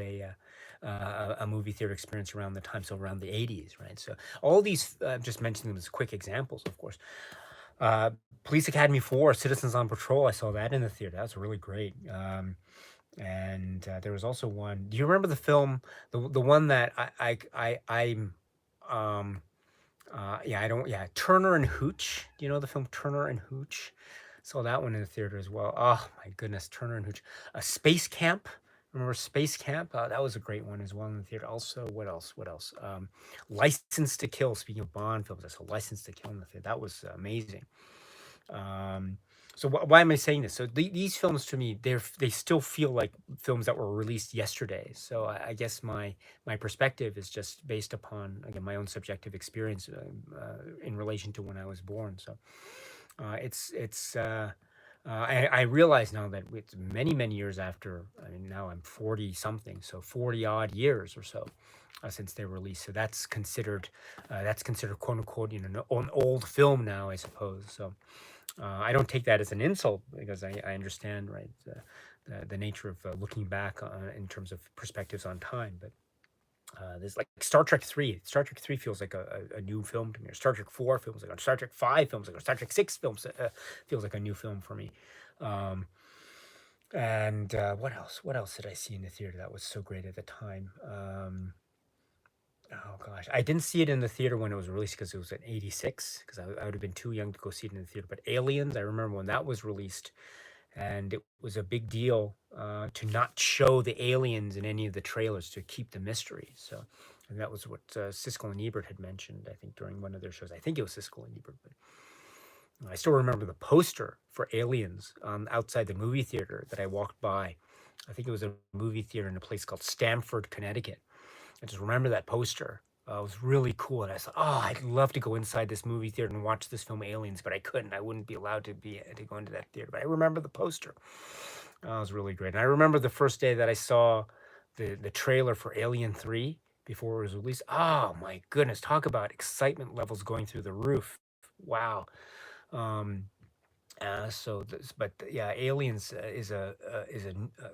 [SPEAKER 1] a movie theater experience around the time, so around the '80s, right? So all these, just mentioning them as quick examples, of course. Uh, Police Academy 4, Citizens on Patrol, I saw that in the theater. That was really great. And There was also one. Do you remember the film, the one that I'm yeah, I don't, yeah, Turner and Hooch? Do you know the film Turner and Hooch? Saw that one in the theater as well. Oh my goodness, Turner and Hooch. Space Camp. Remember Space Camp? That was a great one as well in the theater. Also, what else? What else? License to Kill. Speaking of Bond films, I saw License to Kill in the theater. That was amazing. Um, so why am I saying this? So these films, to me, they still feel like films that were released yesterday. So I guess my perspective is just based upon, again, my own subjective experience in relation to when I was born. So it's I realize now that it's many, many years after. I mean, now I'm 40 something, so 40 odd years or so since they were released. So that's considered quote unquote, an old film now, I suppose. So I don't take that as an insult, because I understand, right, the nature of looking back in terms of perspectives on time. But there's like Star Trek 3. Star Trek 3 feels like a new film to me. Or Star Trek 4 feels like, Star Trek 5 films like, Star Trek 6 films feels like a new film for me. Um, And what else? What else did I see in the theater that was so great at the time? Oh gosh, I didn't see it in the theater when it was released because it was in '86. Because I would have been too young to go see it in the theater. But Aliens, I remember when that was released, and it was a big deal to not show the aliens in any of the trailers to keep the mystery. So, and that was what Siskel and Ebert had mentioned, I think, during one of their shows. I think it was Siskel and Ebert, but I still remember the poster for Aliens outside the movie theater that I walked by. I think it was a movie theater in a place called Stamford, Connecticut. I just remember that poster. It was really cool, and I thought, oh, I'd love to go inside this movie theater and watch this film Aliens, but I couldn't. I wouldn't be allowed to go into that theater. But I remember the poster. It was really great. And I remember the first day that I saw the trailer for Alien 3 before it was released. Oh my goodness, talk about excitement levels going through the roof. Wow. Um, yeah, Aliens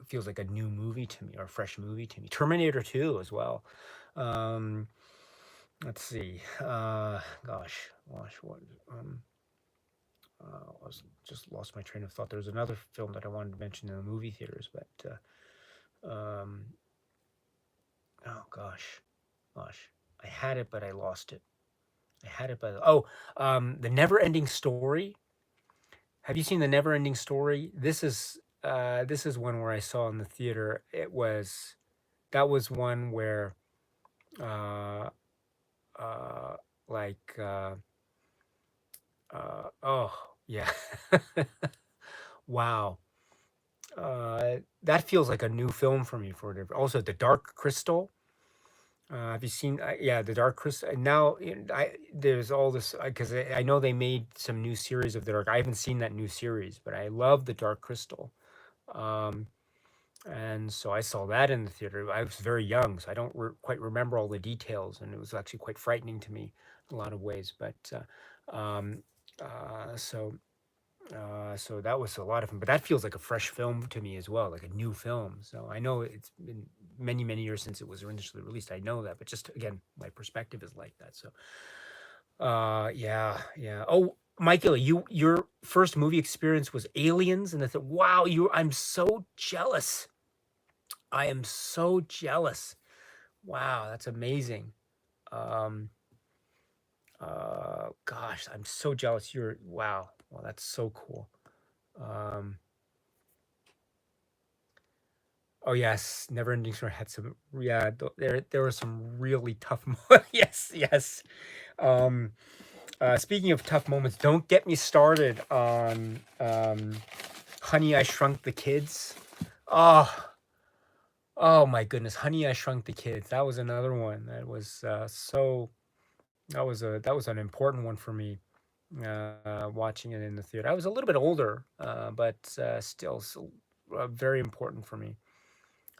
[SPEAKER 1] feels like a new movie to me or a fresh movie to me. Terminator 2 as well. Um, let's see. Gosh, what? Um, I just lost my train of thought. There was another film that I wanted to mention in the movie theaters, but um, oh gosh, I had it, but I lost it. I had it, but the Never Ending Story. Have you seen the Never Ending Story? This is one where I saw in the theater. That was one where uh uh like oh yeah. Wow. That feels like a new film for me for whatever. Also, The Dark Crystal. Have you seen? Yeah, The Dark Crystal. And now there's all this because I know they made some new series of The Dark. I haven't seen that new series, but I love The Dark Crystal. Um, and so I saw that in the theater. I was very young, so I don't quite remember all the details, and it was actually quite frightening to me in a lot of ways. But um, so so that was a lot of fun, but that feels like a fresh film to me as well, like a new film. So I know it's been many years since it was initially released. I know that, but just again, my perspective is like that. So, yeah. Oh, Michael, your first movie experience was Aliens, and I thought, wow, I'm so jealous. I am so jealous. Wow, that's amazing. Um, gosh, I'm so jealous. Wow. Well, that's so cool. Um, Oh yes, Neverending Story had some. Yeah, there were some really tough moments. Yes. Um, Speaking of tough moments, don't get me started on Honey, I Shrunk the Kids. Oh, oh my goodness, Honey, I Shrunk the Kids. That was another one that was so. That was an important one for me. Watching it in the theater, I was a little bit older, but still so, very important for me.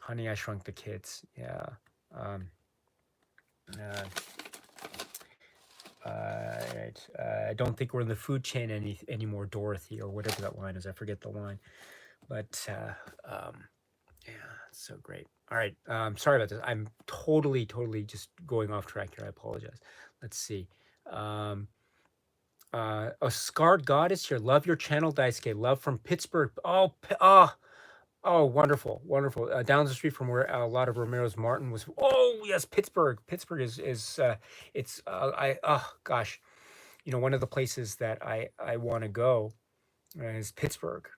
[SPEAKER 1] Honey, I Shrunk the Kids. Yeah. Um, uh, right. I don't think we're in the food chain anymore, Dorothy, or whatever that line is. I forget the line, but yeah, it's so great. All right. Sorry about this. I'm totally just going off track here. I apologize. Let's see. Um, a scarred goddess here. Love your channel, Daisuke. Love from Pittsburgh. Oh, wonderful. Down the street from where a lot of Romero's Martin was. Oh, yes, Pittsburgh. Pittsburgh is it's I oh gosh, one of the places that I want to go is Pittsburgh.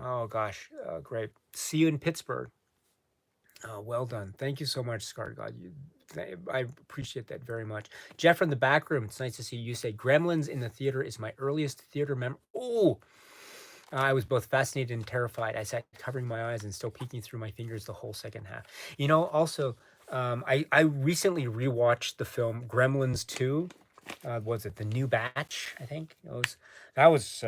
[SPEAKER 1] Oh gosh, great. See you in Pittsburgh. Well done. Thank you so much, Scar God. I appreciate that very much. Jeff from the back room. It's nice to see you. Say Gremlins in the theater is my earliest theater memory. Oh, I was both fascinated and terrified. I sat covering my eyes and still peeking through my fingers the whole second half. Also, I recently rewatched the film Gremlins 2. Was it The New Batch? I think it was. That was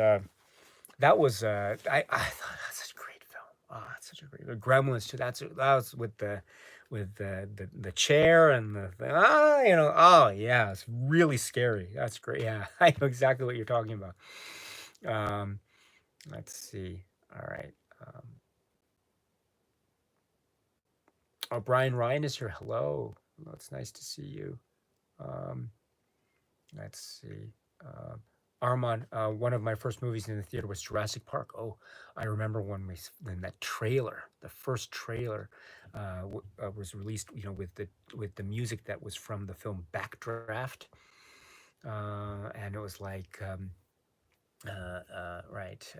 [SPEAKER 1] I thought that's such a great film. Oh, it's such a great Gremlins 2. That was with the chair and oh yeah, it's really scary. That's great. Yeah, I know exactly what you're talking about. Um, Let's see. All right. Oh, Brian Ryan is here. Hello. Well, it's nice to see you. Um, let's see. Armand, one of my first movies in the theater was Jurassic Park. Oh, I remember when when that trailer, the first trailer, was released. You know, with the music that was from the film Backdraft, and it was like, right,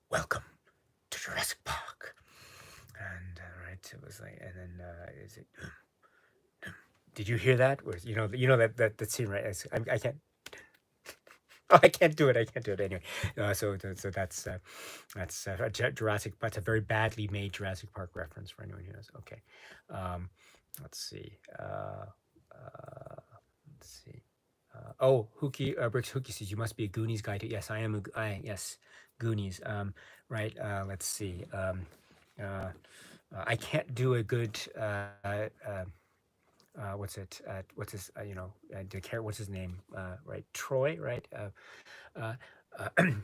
[SPEAKER 1] welcome to Jurassic Park, and right, it was like, and then is it? Did you hear that? Or you know that scene, right? I can't. Oh, I can't do it. I can't do it anyway. So that's Jurassic. That's a very badly made Jurassic Park reference for anyone who knows. Okay, um, let's see. Let's see. Oh, Bricks Hookie says you must be a Goonies guy too. Yes, I am. Yes, Goonies. Right. Let's see. I can't do a good. What's it? What's his? What's his name? Right, Troy. Right. Uh, and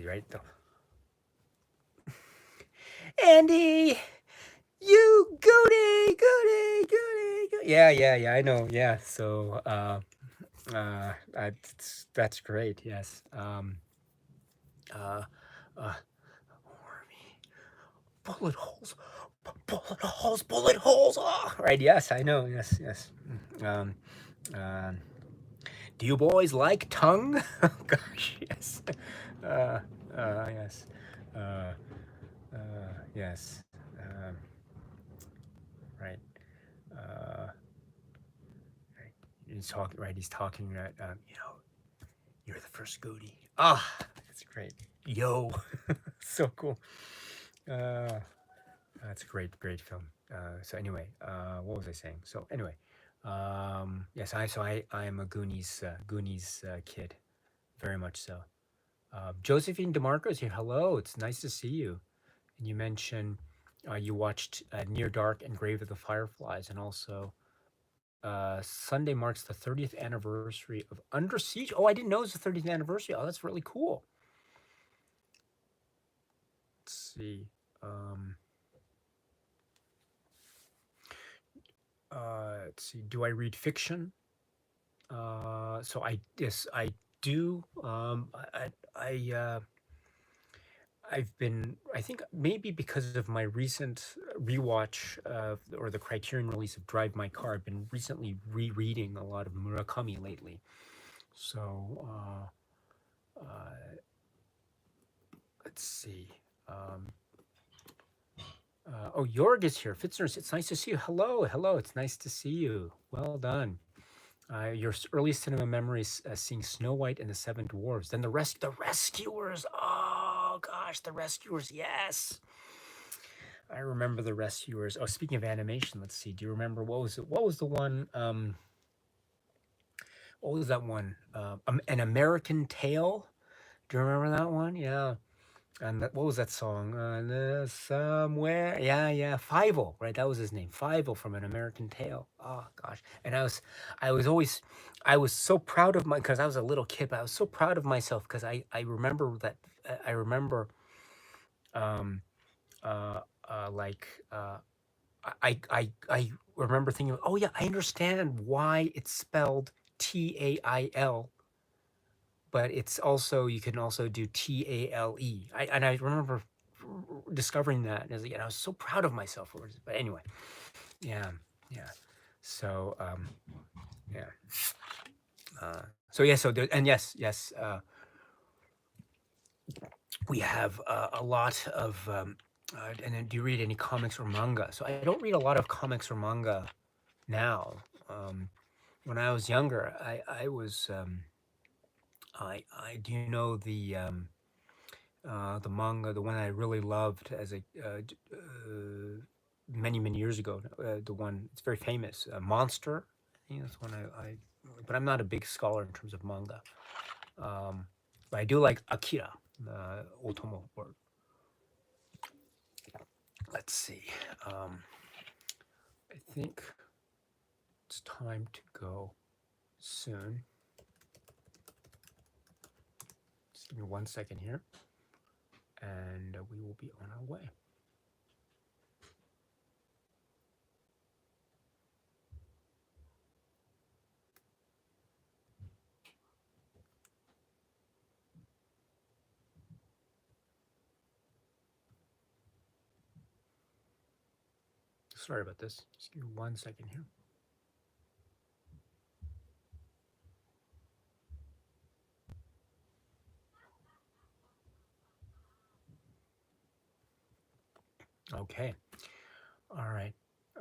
[SPEAKER 1] right. Andy, you goody. Yeah, I know. Yeah. So, that's great. Yes. Uh, uh, Wormy, bullet holes, bullet holes. Oh, right. Yes, I know. Yes. Um, um, do you boys like tongue? Oh, gosh, yes. Uh, yes. Uh, yes. Right. Uh, right. He's talking. Right. He's talking. You're the first Goody. Ah, that's great. Yo, so cool. Uh, that's a great film. So anyway, what was I saying? So anyway, yes, I am a Goonies kid, very much so. Josephine DeMarco is here. Hello, it's nice to see you. And you mentioned you watched Near Dark and Grave of the Fireflies, and also Sunday marks the 30th anniversary of Under Siege. Oh, I didn't know it was the 30th anniversary. Oh, that's really cool. Let's see. Um, let's see. Do I read fiction? So I do. I've been, I think maybe because of my recent rewatch or the Criterion release of Drive My Car, I've been recently rereading a lot of Murakami lately. So let's see. Um, oh, Jorg is here. Fitzner, it's nice to see you. Hello. It's nice to see you. Well done. Your earliest cinema memories seeing Snow White and the Seven Dwarfs. Then the Rescuers. Oh gosh, the Rescuers. Yes, I remember the Rescuers. Oh, speaking of animation, let's see. Do you remember what was it? What was the one? What was that one? An American Tale. Do you remember that one? Yeah. And what was that song? Somewhere. Yeah. Fievel, right? That was his name. Fievel from An American Tale. Oh gosh. And I was so proud of because I was a little kid, but I was so proud of myself because I remember that I remember um like I remember thinking, oh yeah, I understand why it's spelled Tail, but it's also you can also do Tale. And I remember discovering that, and I was so proud of myself for it. But anyway, yeah. So yeah. So yeah. So there, and yes. We have a lot of. And then, do you read any comics or manga? So I don't read a lot of comics or manga now. When I was younger, I was. I do you know the manga, the one I really loved as a many years ago. The one it's very famous, Monster. I think that's one but I'm not a big scholar in terms of manga. But I do like Akira, Otomo. Or let's see. I think it's time to go soon. Just give me 1 second here, and we will be on our way. Sorry about this. Just give me 1 second here. Okay. All right.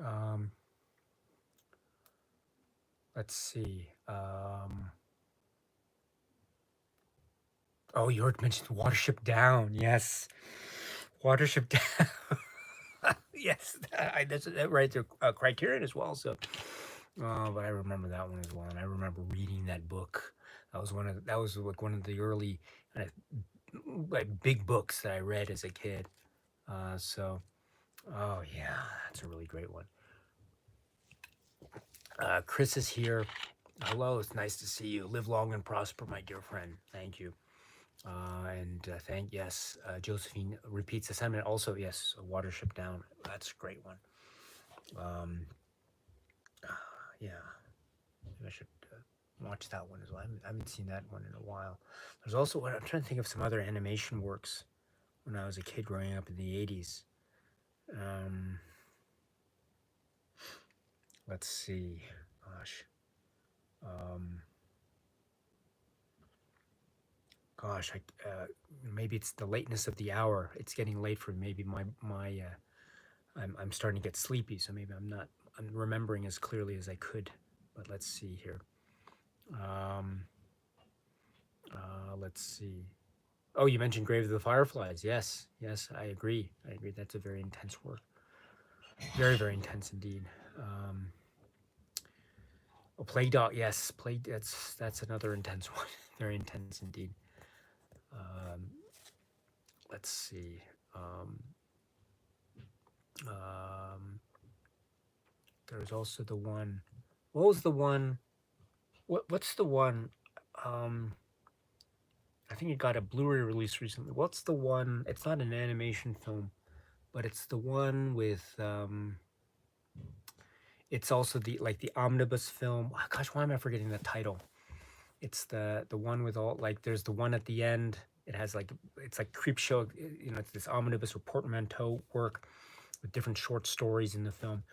[SPEAKER 1] Um, let's see. Oh, you already mentioned Watership Down. Yes. Watership Down. Yes. That's right there. Criterion as well. So, but I remember that one as well. And I remember reading that book. That was like one of the early like big books that I read as a kid. So, oh yeah, that's a really great one. Chris is here. Hello, it's nice to see you. Live long and prosper, my dear friend. Thank you. Yes, Josephine repeats the sentiment. Also, yes, Watership Down. That's a great one. Yeah, maybe I should watch that one as well. I haven't seen that one in a while. There's also, I'm trying to think of some other animation works when I was a kid growing up in the 80s. Let's see. Gosh. Maybe it's the lateness of the hour. It's getting late for maybe I'm starting to get sleepy, so maybe I'm remembering as clearly as I could. But let's see here. Let's see. Oh, you mentioned Grave of the Fireflies. Yes, I agree. That's a very intense work. Very, very intense indeed. Plague Dog. Yes, Plague. That's another intense one. Very intense indeed. Let's see. There's also the one. What was the one? What's the one? I think it got a Blu-ray release recently. What's the one? It's not an animation film, but it's the one with. It's also the omnibus film. Oh, gosh, why am I forgetting the title? It's the one with all there's the one at the end. It has it's like creep show. It's this omnibus or portmanteau work with different short stories in the film.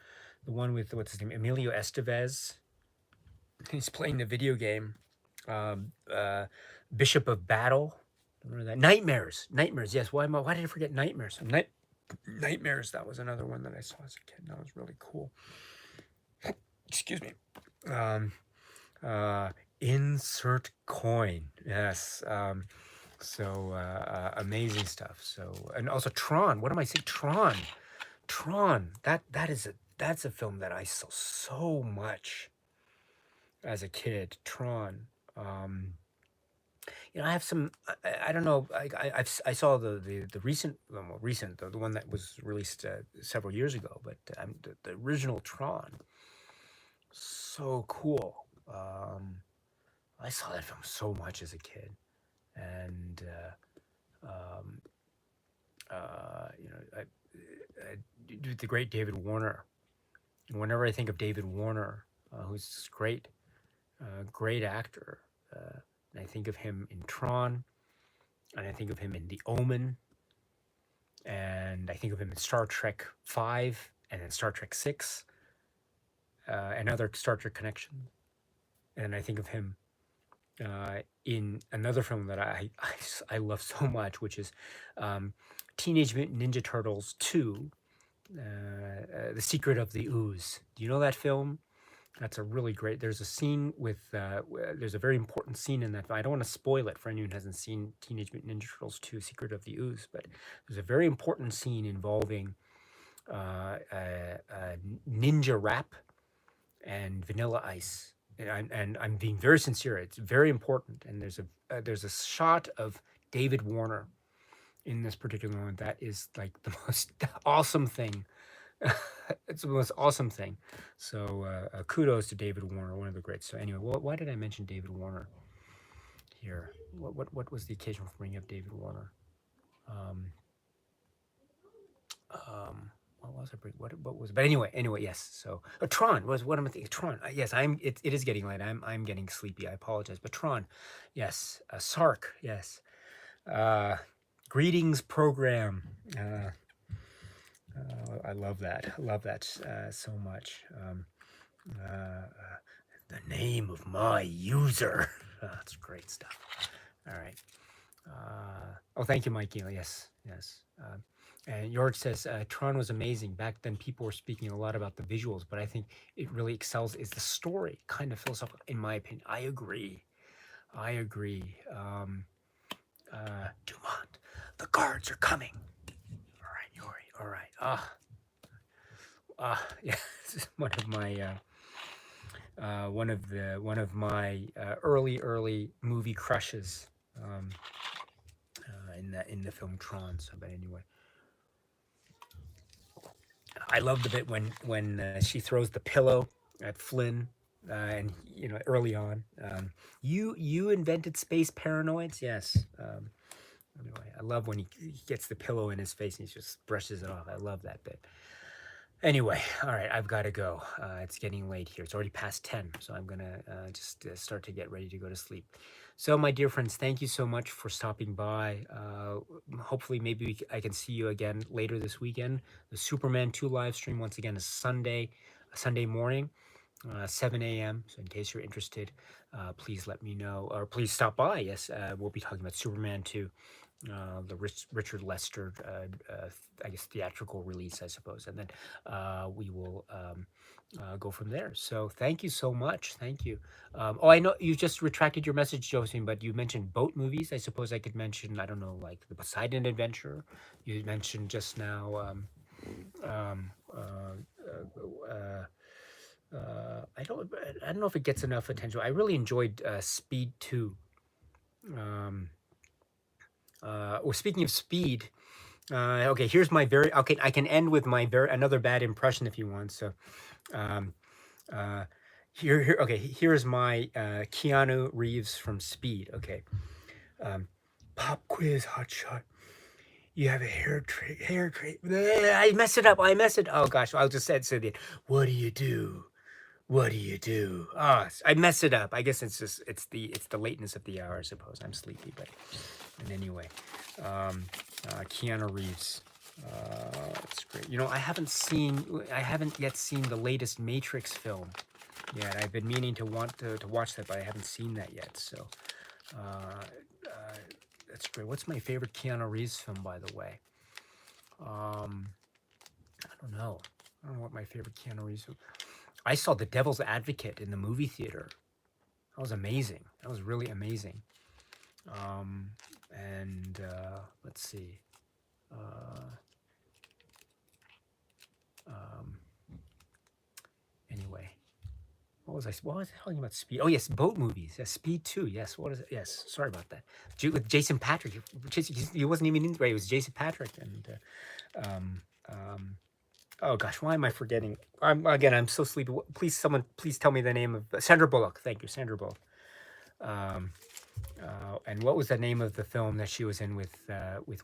[SPEAKER 1] The one with what's his name, Emilio Estevez. He's playing the video game. Bishop of Battle. Remember that? Nightmares. Yes. Why did I forget Nightmares? Nightmares. That was another one that I saw as a kid. That was really cool. Excuse me. Insert coin. Yes. Amazing stuff. So, and also Tron. What am I saying? Tron. That's a film that I saw so much as a kid. Tron. I have some. I don't know. I saw the recent, the one that was released several years ago. But the original Tron, so cool. I saw that film so much as a kid, and the great David Warner. And whenever I think of David Warner, who's great, great actor. And I think of him in Tron, and I think of him in The Omen, and I think of him in Star Trek V, and then Star Trek VI, and other Star Trek connections. And I think of him in another film that I love so much, which is Teenage Mutant Ninja Turtles 2, The Secret of the Ooze. Do you know that film? That's a really great. There's a scene with. There's a very important scene in that. I don't want to spoil it for anyone who hasn't seen Teenage Mutant Ninja Turtles 2: Secret of the Ooze, but there's a very important scene involving ninja rap and Vanilla Ice, and I'm being very sincere. It's very important, and there's a shot of David Warner in this particular moment that is like the most awesome thing. It's the most awesome thing. So kudos to David Warner, one of the greats. So anyway, why did I mention David Warner here? What was the occasion for bringing up David Warner? What was I? What was? But anyway, yes. So Tron was what am I thinking? Tron. Yes, it is getting late. I'm getting sleepy. I apologize. But Tron, yes. Sark, yes. Greetings program. I love that. I love that so much. Uh, the name of my user. That's great stuff. All right. Oh, thank you, Mikey. Yes, yes. And George says Tron was amazing. Back then, people were speaking a lot about the visuals, but I think it really excels is the story, kind of philosophical, in my opinion. I agree. I agree. Dumont, the guards are coming. All right, Yori. All right. Yeah. This is one of my early movie crushes. In the film Tron. So, but anyway, I love the bit when she throws the pillow at Flynn, and early on, you invented space paranoids. Yes. Anyway, I love when he gets the pillow in his face and he just brushes it off. I love that bit. Anyway, all right, I've got to go. It's getting late here. It's already past 10, so I'm going to just start to get ready to go to sleep. So, my dear friends, thank you so much for stopping by. Hopefully, maybe I can see you again later this weekend. The Superman 2 live stream, once again, is Sunday morning, 7 a.m. So, in case you're interested, please let me know, or please stop by. Yes, we'll be talking about Superman 2. The Richard Lester, I guess, theatrical release, I suppose, and then we will go from there. So thank you so much. Thank you. Oh, I know you just retracted your message, Josephine, but you mentioned boat movies. I suppose I could mention, I don't know, like the Poseidon Adventure. You mentioned just now. Um, I don't know if it gets enough attention. I really enjoyed Speed 2. Or speaking of Speed, okay, here's my very okay. I can end with my another bad impression if you want. So, um, uh, okay. Here's my Keanu Reeves from Speed. Okay, pop quiz, hotshot. You have a hair trait. I messed it up. I messed it. Oh gosh, I'll just say it. What do you do? What do you do? Ah, I messed it up. I guess it's the lateness of the hour. I suppose I'm sleepy, but anyway, Keanu Reeves. It's great. I haven't yet seen the latest Matrix film yet. I've been meaning to watch that, but I haven't seen that yet. So that's great. What's my favorite Keanu Reeves film, by the way? I don't know. I don't know what my favorite Keanu Reeves film. I saw The Devil's Advocate in the movie theater. That was amazing. That was really amazing. And let's see. Anyway, what was I talking about? Speed. Oh yes, boat movies. Yes, Speed 2. Yes. What is it? Yes. Sorry about that. With Jason Patrick. He wasn't even in the It was Jason Patrick and. Oh gosh, why am I forgetting? I'm so sleepy. Please tell me the name of Sandra Bullock. Thank you, Sandra Bullock. And what was the name of the film that she was in with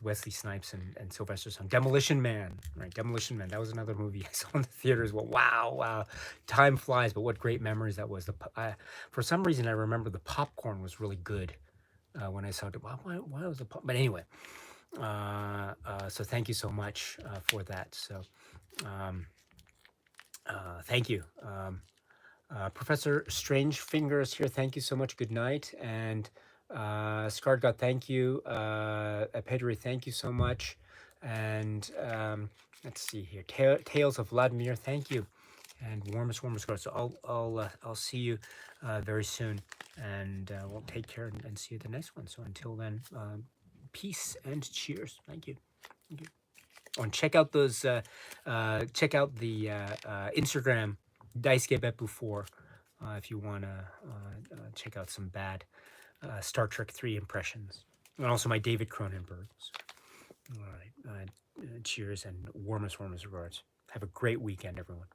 [SPEAKER 1] Wesley Snipes and Sylvester Stallone? Demolition Man, right? Demolition Man. That was another movie I saw in the theaters. Well, wow, time flies, but what great memories that was. For some reason, I remember the popcorn was really good when I saw it. Why was the pop? But anyway, so thank you so much for that. So, thank you. Professor Strange Fingers here. Thank you so much. Good night. And Scarred God, thank you. Pedri, thank you so much. And let's see here. Tales of Vladimir, thank you. And warmest regards. So I'll see you very soon. And we'll take care and see you at the next one. So until then, peace and cheers. Thank you. Thank you. Oh, and check out those. Check out the Instagram Daisuke Beppu 4 if you want to check out some bad Star Trek 3 impressions. And also my David Cronenberg. So, all right. Cheers and warmest regards. Have a great weekend, everyone.